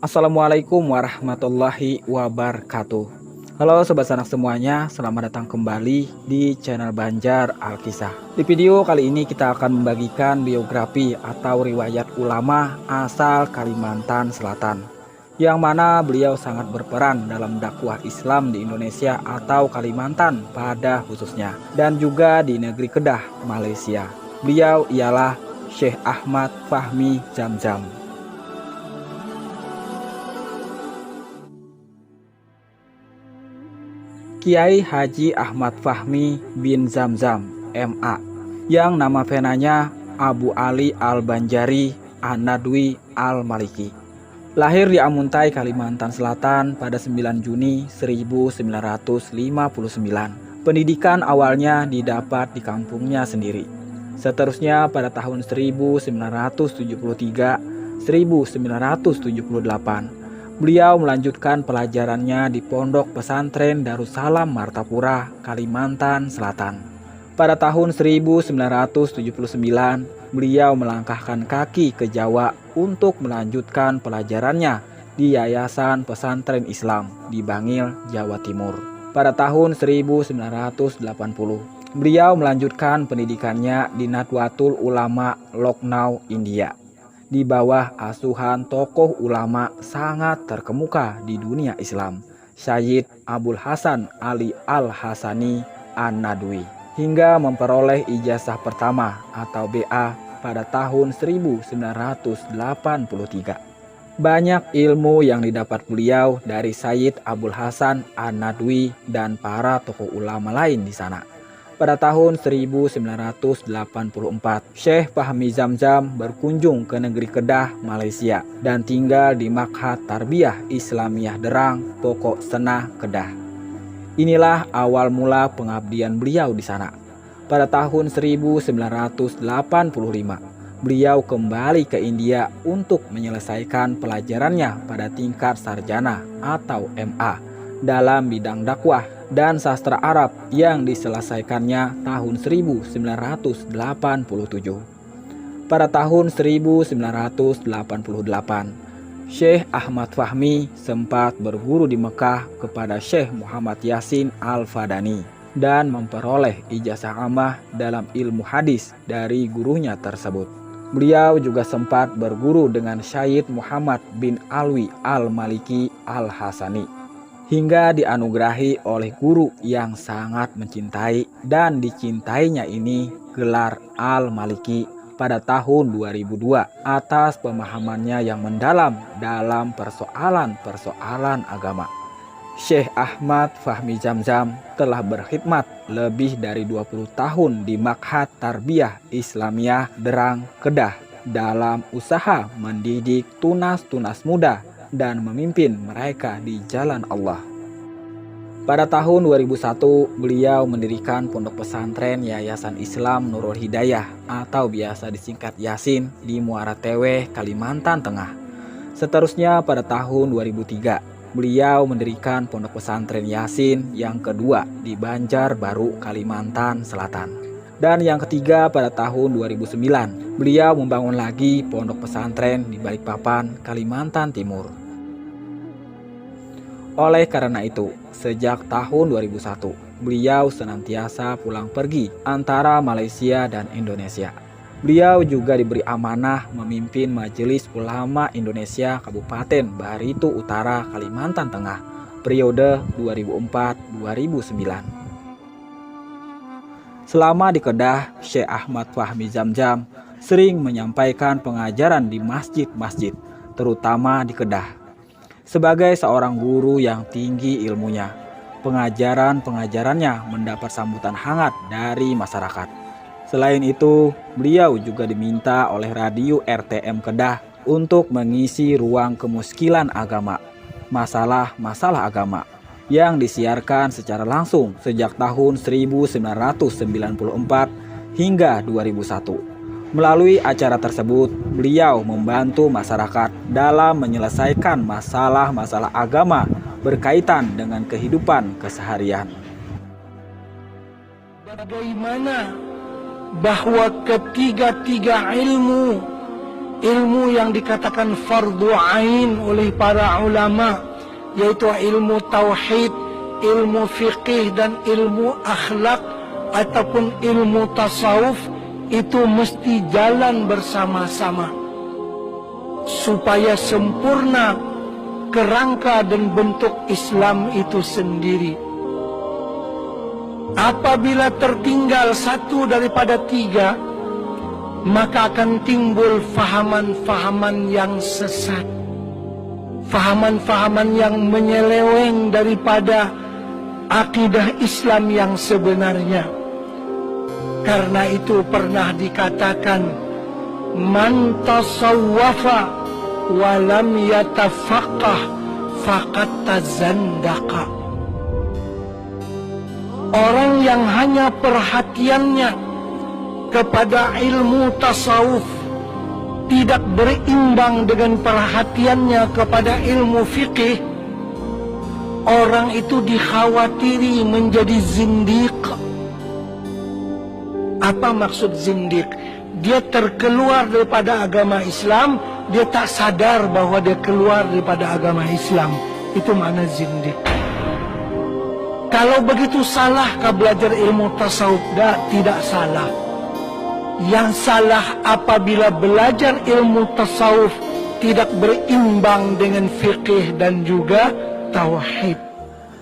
Assalamualaikum warahmatullahi wabarakatuh. Halo sobat sanak semuanya, selamat datang kembali di channel Banjar Alkisah. Di video kali ini kita akan membagikan biografi atau riwayat ulama asal Kalimantan Selatan, yang mana beliau sangat berperan dalam dakwah Islam di Indonesia atau Kalimantan pada khususnya, dan juga di negeri Kedah, Malaysia. Beliau ialah Syekh Ahmad Fahmi Zamzam. Kiai Haji Ahmad Fahmi bin Zamzam, MA, yang nama penanya Abu Ali Al-Banjari An-Nadwi Al-Maliki. Lahir di Amuntai, Kalimantan Selatan pada 9 Juni 1959. Pendidikan awalnya didapat di kampungnya sendiri. Seterusnya pada tahun 1973, 1978, beliau melanjutkan pelajarannya di Pondok Pesantren Darussalam Martapura, Kalimantan Selatan. Pada tahun 1979, beliau melangkahkan kaki ke Jawa untuk melanjutkan pelajarannya di Yayasan Pesantren Islam di Bangil, Jawa Timur. Pada tahun 1980, beliau melanjutkan pendidikannya di Nahdlatul Ulama, Lucknow, India, di bawah asuhan tokoh ulama sangat terkemuka di dunia Islam, Syed Abul Hasan Ali Al-Hasani An-Nadwi, hingga memperoleh ijazah pertama atau BA pada tahun 1983. Banyak ilmu yang didapat beliau dari Syed Abul Hasan An-Nadwi dan para tokoh ulama lain di sana. Pada tahun 1984, Syekh Fahmi Zamzam berkunjung ke negeri Kedah, Malaysia, dan tinggal di Ma'had Tarbiyah Islamiyah Derang, Pokok Senah, Kedah. Inilah awal mula pengabdian beliau di sana. Pada tahun 1985, beliau kembali ke India untuk menyelesaikan pelajarannya pada tingkat sarjana atau MA dalam bidang dakwah dan sastra Arab yang diselesaikannya tahun 1987. Pada tahun 1988, Syekh Ahmad Fahmi sempat berguru di Mekah kepada Syekh Muhammad Yasin Al-Fadani dan memperoleh ijazah ammah dalam ilmu hadis dari gurunya tersebut. Beliau juga sempat berguru dengan Syed Muhammad bin Alwi Al-Maliki Al-Hasani, hingga dianugerahi oleh guru yang sangat mencintai dan dicintainya ini gelar Al-Maliki pada tahun 2002 atas pemahamannya yang mendalam dalam persoalan-persoalan agama. Syekh Ahmad Fahmi Zamzam telah berkhidmat lebih dari 20 tahun di Ma'had Tarbiyah Islamiyah Derang, Kedah dalam usaha mendidik tunas-tunas muda dan memimpin mereka di jalan Allah. Pada tahun 2001, beliau mendirikan pondok pesantren Yayasan Islam Nurul Hidayah atau biasa disingkat Yasin di Muara Teweh, Kalimantan Tengah. Seterusnya pada tahun 2003, beliau mendirikan pondok pesantren Yasin yang kedua di Banjarbaru, Kalimantan Selatan. Dan yang ketiga pada tahun 2009, beliau membangun lagi pondok pesantren di Balikpapan, Kalimantan Timur. Oleh karena itu, sejak tahun 2001, beliau senantiasa pulang pergi antara Malaysia dan Indonesia. Beliau juga diberi amanah memimpin Majelis Ulama Indonesia Kabupaten Baritu Utara, Kalimantan Tengah, periode 2004-2009. Selama di Kedah, Syekh Ahmad Fahmi Zamzam sering menyampaikan pengajaran di masjid-masjid, terutama di Kedah. Sebagai seorang guru yang tinggi ilmunya, pengajaran-pengajarannya mendapat sambutan hangat dari masyarakat. Selain itu, beliau juga diminta oleh radio RTM Kedah untuk mengisi ruang kemuskilan agama, masalah-masalah agama, yang disiarkan secara langsung sejak tahun 1994 hingga 2001. Melalui acara tersebut, beliau membantu masyarakat dalam menyelesaikan masalah-masalah agama berkaitan dengan kehidupan keseharian. Bagaimana bahwa ketiga-tiga ilmu ilmu yang dikatakan fardu ain oleh para ulama, yaitu ilmu tauhid, ilmu fiqih dan ilmu akhlak ataupun ilmu tasawuf, itu mesti jalan bersama-sama supaya sempurna kerangka dan bentuk Islam itu sendiri. Apabila tertinggal satu daripada tiga, maka akan timbul fahaman-fahaman yang sesat, fahaman-fahaman yang menyeleweng daripada akidah Islam yang sebenarnya. Karena itu pernah dikatakan, man tasawwafa wa lam yatafaqqah faqad tazandaqa. Orang yang hanya perhatiannya kepada ilmu tasawuf tidak berimbang dengan perhatiannya kepada ilmu fikih, orang itu dikhawatiri menjadi zindiq. Apa maksud zindiq? Dia terkeluar daripada agama Islam, dia tak sadar bahwa dia keluar daripada agama Islam. Itu makna zindiq. Kalau begitu salahkah belajar ilmu tasawuf? Tidak salah. Yang salah apabila belajar ilmu tasawuf tidak berimbang dengan fikih dan juga tauhid.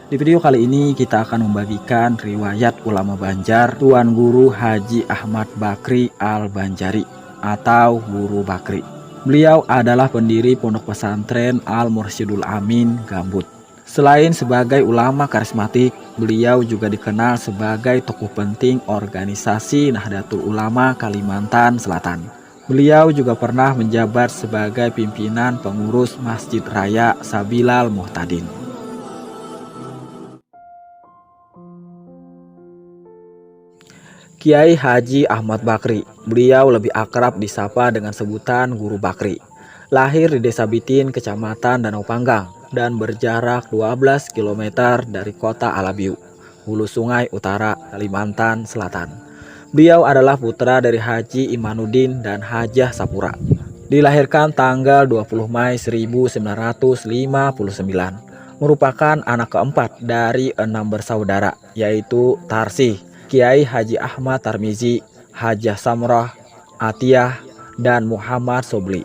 Di video kali ini kita akan membagikan riwayat ulama Banjar Tuan Guru Haji Ahmad Bakri Al-Banjari atau Guru Bakri. Beliau adalah pendiri Pondok Pesantren Al-Mursyidul Amin Gambut. Selain sebagai ulama karismatik, beliau juga dikenal sebagai tokoh penting organisasi Nahdlatul Ulama Kalimantan Selatan. Beliau juga pernah menjabat sebagai pimpinan pengurus Masjid Raya Sabilal Muhtadin. Kiai Haji Ahmad Bakri, beliau lebih akrab disapa dengan sebutan Guru Bakri. Lahir di Desa Bitin, Kecamatan Danau Panggang, dan berjarak 12 km dari kota Alabiu, hulu sungai utara Kalimantan Selatan. Beliau adalah putra dari Haji Imanuddin dan Hajah Sapura. Dilahirkan tanggal 20 Mei 1959, merupakan anak keempat dari 6 bersaudara, yaitu Tarsih, Kiai Haji Ahmad Tarmizi, Hajah Samrah, Atiyah, dan Muhammad Sobli.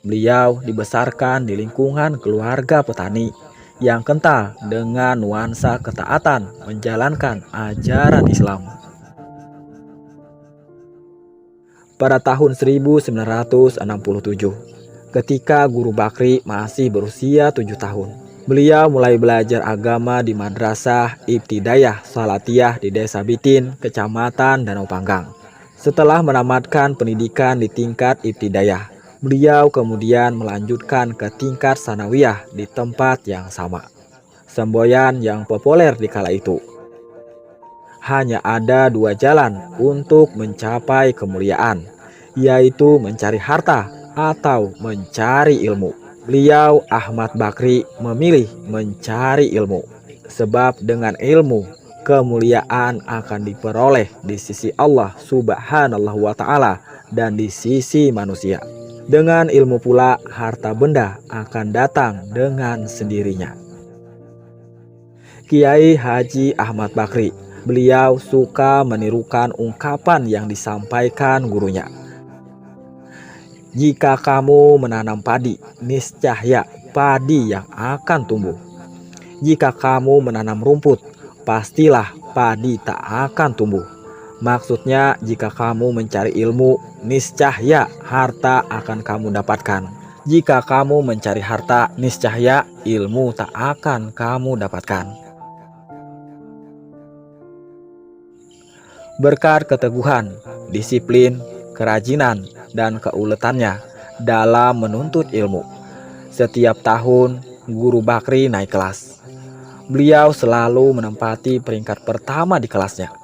Beliau dibesarkan di lingkungan keluarga petani yang kental dengan nuansa ketaatan menjalankan ajaran Islam. Pada tahun 1967, ketika Guru Bakri masih berusia 7 tahun, beliau mulai belajar agama di Madrasah Ibtidayah Salatiyah di Desa Bitin, Kecamatan Danau Panggang. Setelah menamatkan pendidikan di tingkat Ibtidayah, beliau kemudian melanjutkan ke tingkat sanawiyah di tempat yang sama. Semboyan yang populer di kala itu. Hanya ada 2 jalan untuk mencapai kemuliaan, yaitu mencari harta atau mencari ilmu. Beliau Ahmad Bakri memilih mencari ilmu, sebab dengan ilmu kemuliaan akan diperoleh di sisi Allah Subhanahu wa Ta'ala dan di sisi manusia. Dengan ilmu pula harta benda akan datang dengan sendirinya. Kiai Haji Ahmad Bakri, beliau suka menirukan ungkapan yang disampaikan gurunya. Jika kamu menanam padi, niscaya padi yang akan tumbuh. Jika kamu menanam rumput, pastilah padi tak akan tumbuh. Maksudnya, jika kamu mencari ilmu, niscaya harta akan kamu dapatkan. Jika kamu mencari harta, niscaya ilmu tak akan kamu dapatkan. Berkat keteguhan, disiplin, kerajinan, dan keuletannya dalam menuntut ilmu, setiap tahun Guru Bakri naik kelas. Beliau selalu menempati peringkat pertama di kelasnya.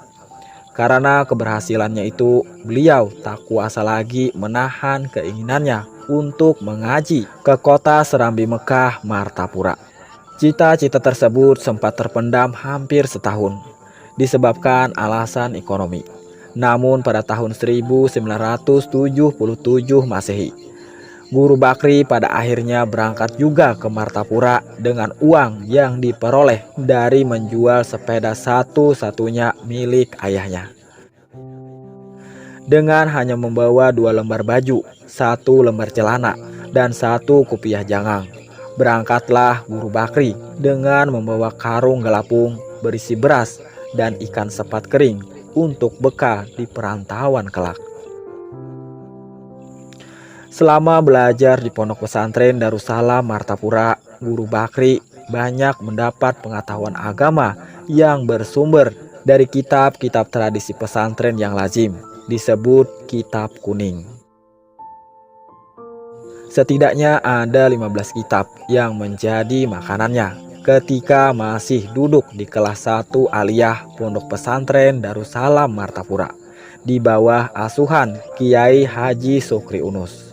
Karena keberhasilannya itu, beliau tak kuasa lagi menahan keinginannya untuk mengaji ke kota Serambi Mekah Martapura. Cita-cita tersebut sempat terpendam hampir setahun disebabkan alasan ekonomi. Namun pada tahun 1977 Masehi, Guru Bakri pada akhirnya berangkat juga ke Martapura dengan uang yang diperoleh dari menjual sepeda satu-satunya milik ayahnya. Dengan hanya membawa 2 lembar baju, 1 lembar celana, dan 1 kopiah jangang, berangkatlah Guru Bakri dengan membawa karung galapung berisi beras dan ikan sepat kering untuk bekal di perantauan kelak. Selama belajar di pondok pesantren Darussalam Martapura, Guru Bakri banyak mendapat pengetahuan agama yang bersumber dari kitab-kitab tradisi pesantren yang lazim disebut kitab kuning. Setidaknya ada 15 kitab yang menjadi makanannya ketika masih duduk di kelas 1 aliyah pondok pesantren Darussalam Martapura di bawah asuhan Kiai Haji Sukri Unus.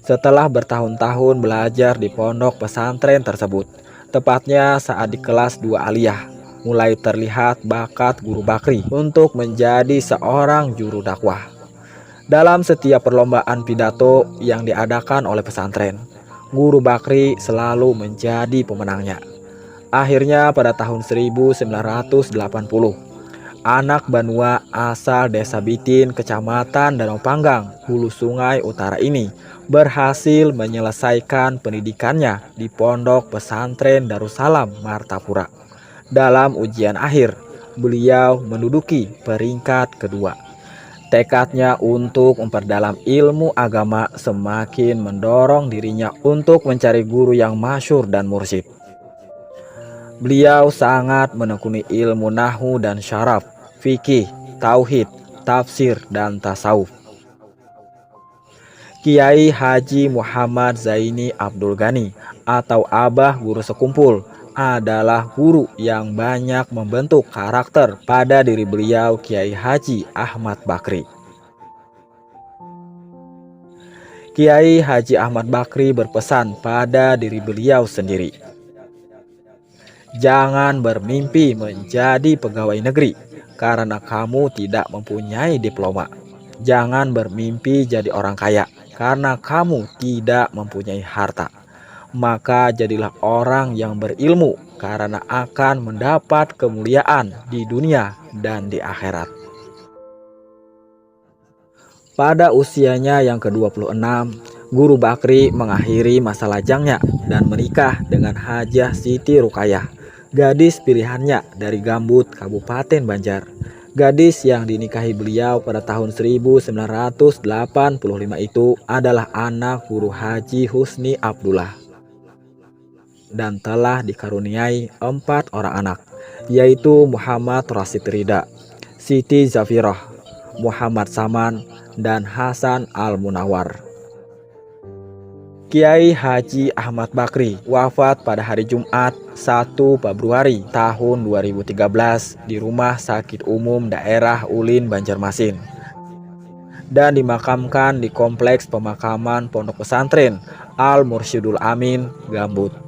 Setelah bertahun-tahun belajar di pondok pesantren tersebut, tepatnya saat di kelas 2 aliyah, mulai terlihat bakat Guru Bakri untuk menjadi seorang juru dakwah. Dalam setiap perlombaan pidato yang diadakan oleh pesantren, Guru Bakri selalu menjadi pemenangnya. Akhirnya pada tahun 1980, anak Banua asal Desa Bitin, Kecamatan Danau Panggang, Hulu Sungai Utara ini berhasil menyelesaikan pendidikannya di pondok pesantren Darussalam Martapura. Dalam ujian akhir, beliau menduduki peringkat kedua. Tekadnya untuk memperdalam ilmu agama semakin mendorong dirinya untuk mencari guru yang masyhur dan mursyid. Beliau sangat menekuni ilmu nahwu dan syaraf, fikih, tauhid, tafsir, dan tasawuf. Kiai Haji Muhammad Zaini Abdul Ghani atau Abah Guru Sekumpul adalah guru yang banyak membentuk karakter pada diri beliau. Kiai Haji Ahmad Bakri. Kiai Haji Ahmad Bakri berpesan pada diri beliau sendiri, jangan bermimpi menjadi pegawai negeri karena kamu tidak mempunyai diploma. Jangan bermimpi jadi orang kaya karena kamu tidak mempunyai harta. Maka jadilah orang yang berilmu karena akan mendapat kemuliaan di dunia dan di akhirat. Pada usianya yang ke-26, Guru Bakri mengakhiri masa lajangnya dan menikah dengan Hajah Siti Rukayah, gadis pilihannya dari Gambut, Kabupaten Banjar. Gadis yang dinikahi beliau pada tahun 1985 itu adalah anak Guru Haji Husni Abdullah dan telah dikaruniai 4 orang anak, yaitu Muhammad Rasid Rida, Siti Zafirah, Muhammad Saman, dan Hasan Al-Munawar. Kiai Haji Ahmad Bakri wafat pada hari Jumat 1 Februari tahun 2013 di Rumah Sakit Umum Daerah Ulin, Banjarmasin, dan dimakamkan di Kompleks Pemakaman Pondok Pesantren Al Mursyidul Amin, Gambut.